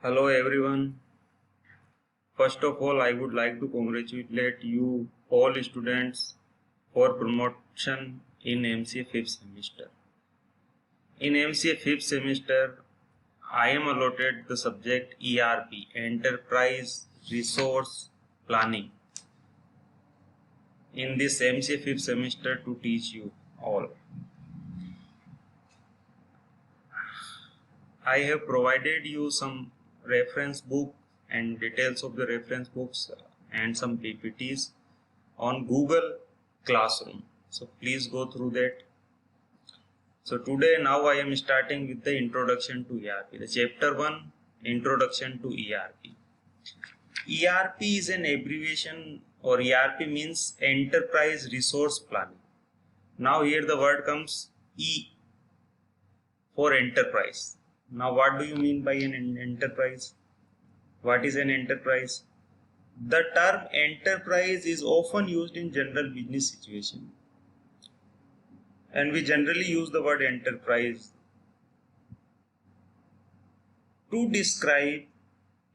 Hello everyone. First of all, I would like to congratulate you all students for promotion in MCA 5th semester. In MCA 5th semester, I am allotted the subject ERP, Enterprise Resource Planning, in this MCA 5th semester to teach you all. I have provided you some reference book and details of the reference books and some PPTs on Google Classroom. So please go through that. So today now I am starting with the introduction to ERP. The chapter 1, Introduction to ERP. ERP is an abbreviation, or ERP means Enterprise Resource Planning. Now here the word comes E for enterprise. Now what do you mean by an enterprise? What is an enterprise? The term enterprise is often used in general business situation, and we generally use the word enterprise to describe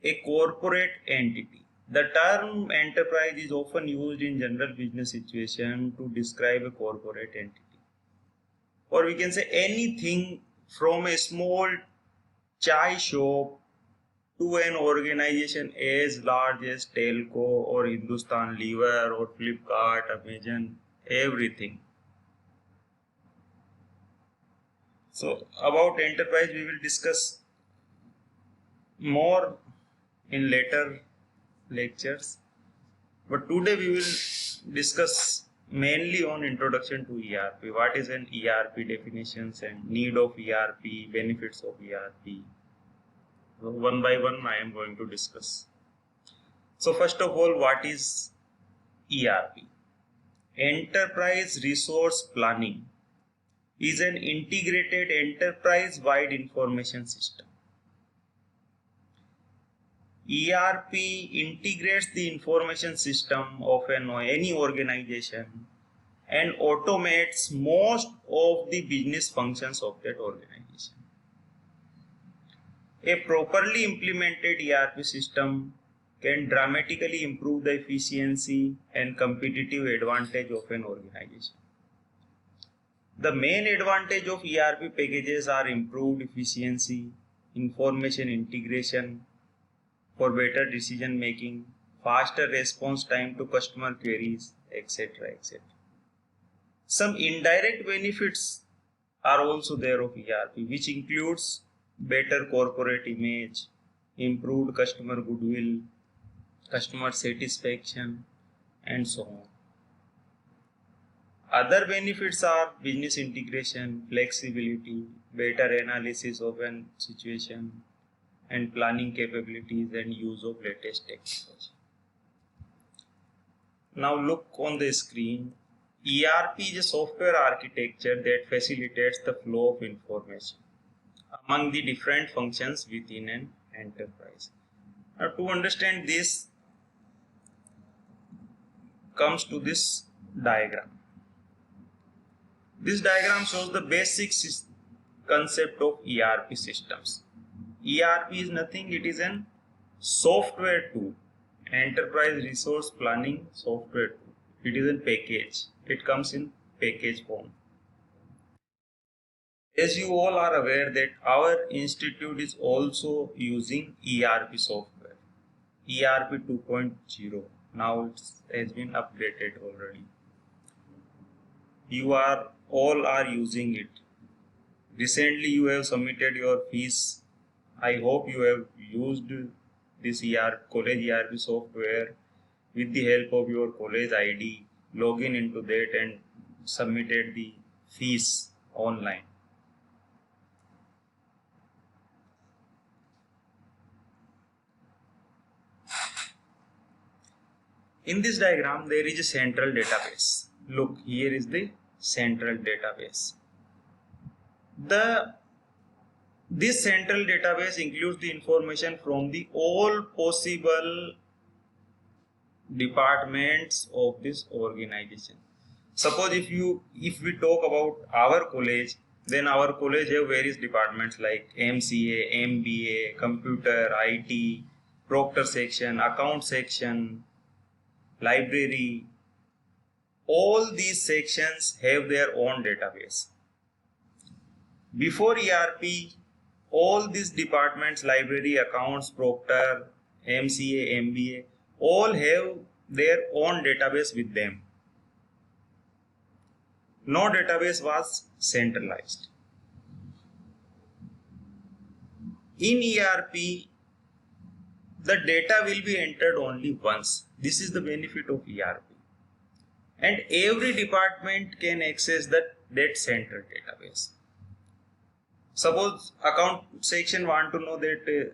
a corporate entity. The term enterprise is often used in general business situation to describe a corporate entity, or we can say anything from a small chai shop to an organization as large as Telco or Hindustan Lever or Flipkart, Amazon, everything. So about enterprise we will discuss more in later lectures, but today we will discuss mainly on introduction to ERP. What is an ERP, definitions and need of ERP, benefits of ERP. So one by one I am going to discuss. So first of all, what is ERP? Enterprise Resource Planning is an integrated enterprise-wide information system. ERP integrates the information system of any organization and automates most of the business functions of that organization. A properly implemented ERP system can dramatically improve the efficiency and competitive advantage of an organization. The main advantage of ERP packages are improved efficiency, information integration for better decision making, faster response time to customer queries, etc. etc. Some indirect benefits are also there of ERP, which includes better corporate image, improved customer goodwill, customer satisfaction, and so on. Other benefits are business integration, flexibility, better analysis of an situation, and planning capabilities and use of latest technology. Now look on the screen. ERP is a software architecture that facilitates the flow of information among the different functions within an enterprise. Now to understand this, comes to this diagram. This diagram shows the basic concept of ERP systems. ERP is nothing, it is an software tool, enterprise resource planning software tool. It is a package, it comes in package form. As you all are aware that our institute is also using ERP software, ERP 2.0. Now it has been updated already. You are all are using it. Recently you have submitted your fees. I hope you have used this college ERP software with the help of your college ID, login into that and submitted the fees online. In this diagram there is a central database. Look, here is the central database. This central database includes the information from the all possible departments of this organization. Suppose if we talk about our college, Then our college have various departments like MCA, MBA, computer, IT, proctor section, account section, library. All these sections have their own database. Before ERP, all these departments, library, accounts, proctor, MCA, MBA, all have their own database with them. No database was centralized. In ERP, the data will be entered only once. This is the benefit of ERP. And every department can access that central database. Suppose account section want to know that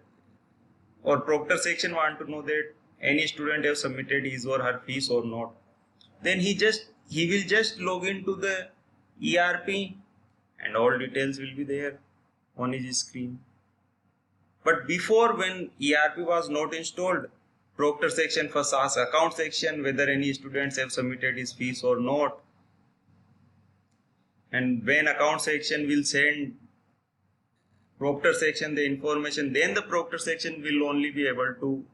or proctor section want to know that any student have submitted his or her fees or not. Then he will just log into the ERP and all details will be there on his screen. But before, when ERP was not installed, proctor section first asks account section whether any students have submitted his fees or not. And when account section will send proctor section the information, then the proctor section will only be able to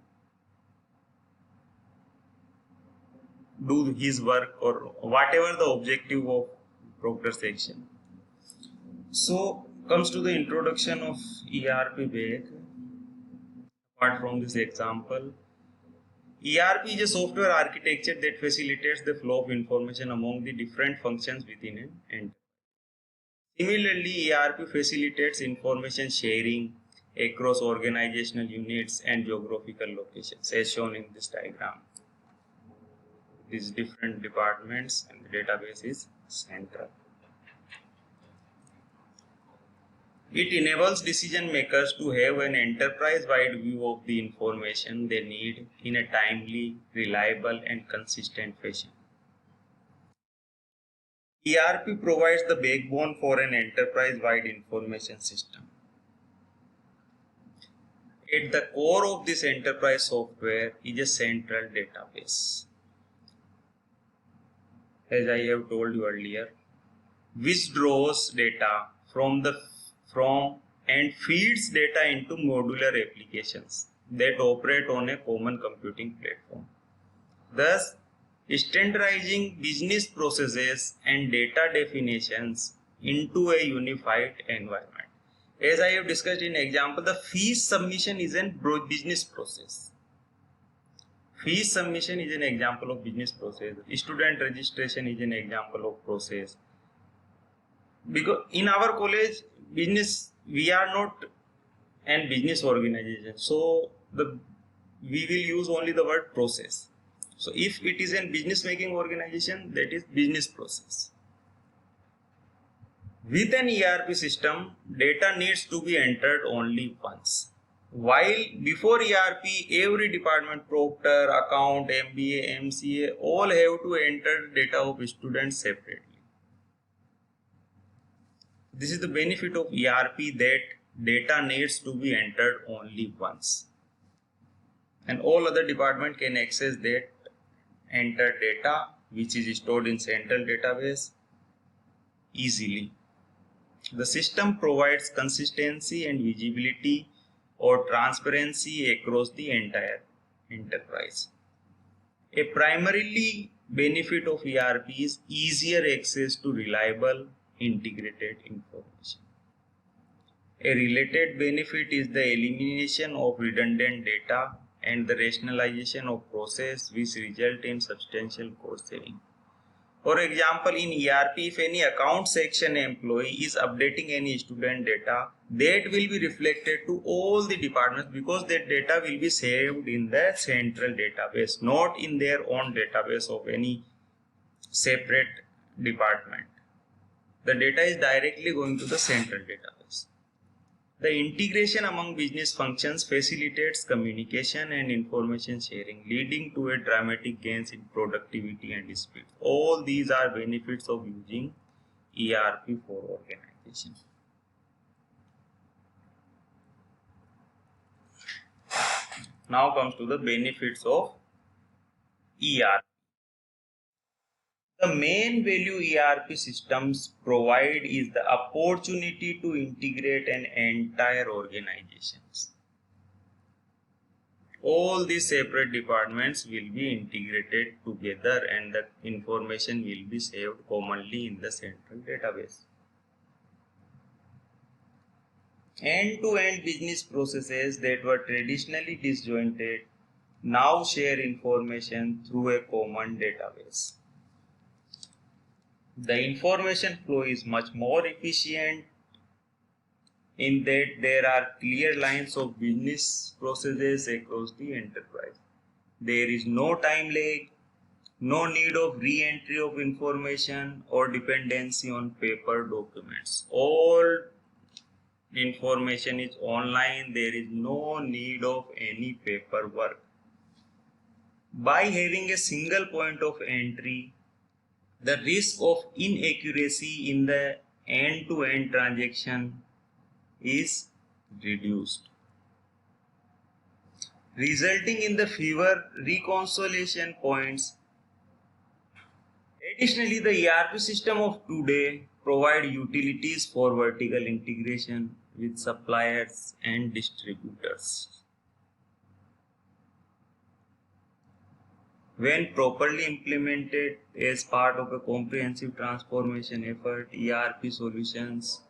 do his work or whatever the objective of proctor section. So comes to the introduction of ERP back. Apart from this example, ERP is a software architecture that facilitates the flow of information among the different functions within an enterprise. Similarly, ERP facilitates information sharing across organizational units and geographical locations, as shown in this diagram. These different departments and the database is central. It enables decision makers to have an enterprise-wide view of the information they need in a timely, reliable, and consistent fashion. ERP provides the backbone for an enterprise-wide information system. At the core of this enterprise software is a central database, as I have told you earlier, which draws data from and feeds data into modular applications that operate on a common computing platform, thus standardizing business processes and data definitions into a unified environment. As I have discussed in example, the fees submission is a business process. Fees submission is an example of business process. Student registration is an example of process. Because in our college, we are not an business organization, so we will use only the word process. So if it is a business making organization, that is business process. With an ERP system, data needs to be entered only once. While before ERP, every department, proctor, account, MBA, MCA, all have to enter data of students separately. This is the benefit of ERP, that data needs to be entered only once. And all other department can access that entered data which is stored in central database easily. The system provides consistency and visibility or transparency across the entire enterprise. A primarily benefit of ERP is easier access to reliable integrated information. A related benefit is the elimination of redundant data and the rationalization of process, which result in substantial cost saving. For example, in ERP, if any account section employee is updating any student data, that will be reflected to all the departments, because that data will be saved in the central database, not in their own database of any separate department. The data is directly going to the central database. The integration among business functions facilitates communication and information sharing, leading to a dramatic gains in productivity and speed. All these are benefits of using ERP for organization. Now comes to the benefits of ERP. The main value ERP systems provide is the opportunity to integrate an entire organization. All these separate departments will be integrated together and the information will be saved commonly in the central database. End-to-end business processes that were traditionally disjointed now share information through a common database. The information flow is much more efficient in that there are clear lines of business processes across the enterprise. There is no time lag, no need of re-entry of information or dependency on paper documents. All information is online. There is no need of any paperwork. By having a single point of entry, the risk of inaccuracy in the end-to-end transaction is reduced, resulting in the fewer reconciliation points. Additionally, the ERP system of today provide utilities for vertical integration with suppliers and distributors. When properly implemented as part of a comprehensive transformation effort, ERP solutions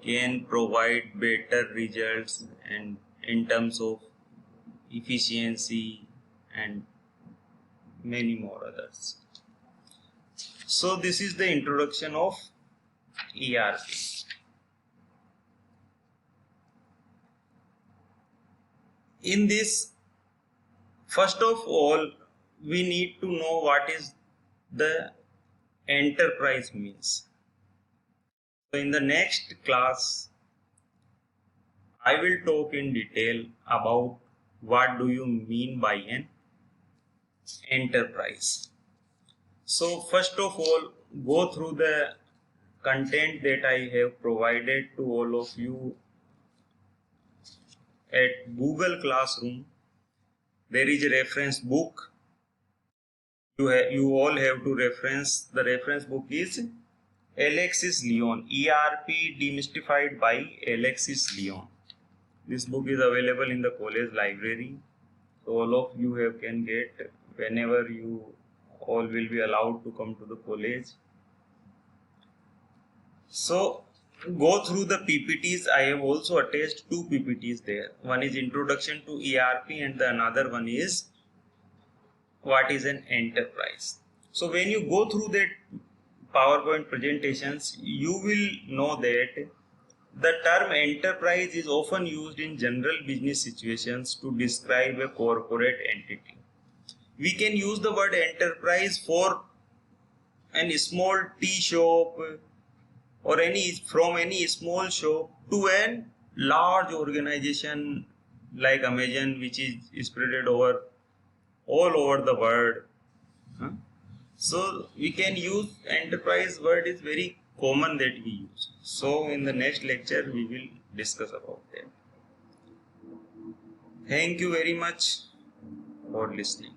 can provide better results and in terms of efficiency and many more others. So this is the introduction of ERP. In this, first of all, we need to know what is the enterprise means. So in the next class, I will talk in detail about what do you mean by an enterprise. So first of all, go through the content that I have provided to all of you at Google Classroom. There is a reference book. You all have to reference. The reference book is Alexis Lyon, ERP Demystified by Alexis Lyon. This book is available in the college library. So all of you can get whenever you all will be allowed to come to the college. So go through the PPTs. I have also attached two PPTs there. One is Introduction to ERP and the another one is what is an enterprise. So when you go through that PowerPoint presentations, you will know that the term enterprise is often used in general business situations to describe a corporate entity. We can use the word enterprise for any small tea shop or from any small shop to a large organization like Amazon, which is spread over all over the world. So we can use enterprise word is very common that we use. So in the next lecture we will discuss about that. Thank you very much for listening.